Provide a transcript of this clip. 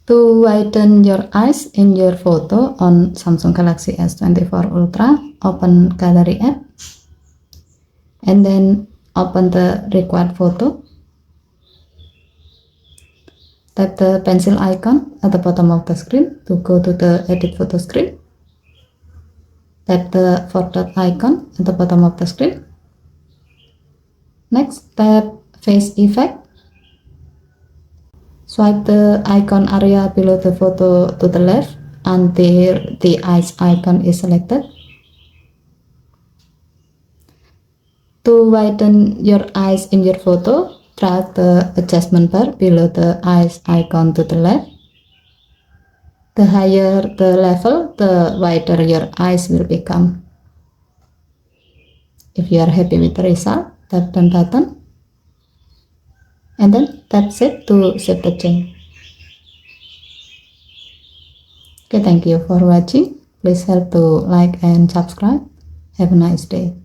To widen your eyes in your photo on Samsung Galaxy S24 Ultra, open Gallery app and then open the required photo. Tap the pencil icon at the bottom of the screen to go to the edit photo screen. Tap the 4-dot icon at the bottom of the screen. Next, tap face effect. Swipe the icon area below the photo to the left until the eyes icon is selected. To widen your eyes in your photo, drag the adjustment bar below the eyes icon to the left. The higher the level, the wider your eyes will become. If you are happy with the result, tap done button and then tap save to save the change. Okay, thank you for watching. Please help to like and subscribe. Have a nice day.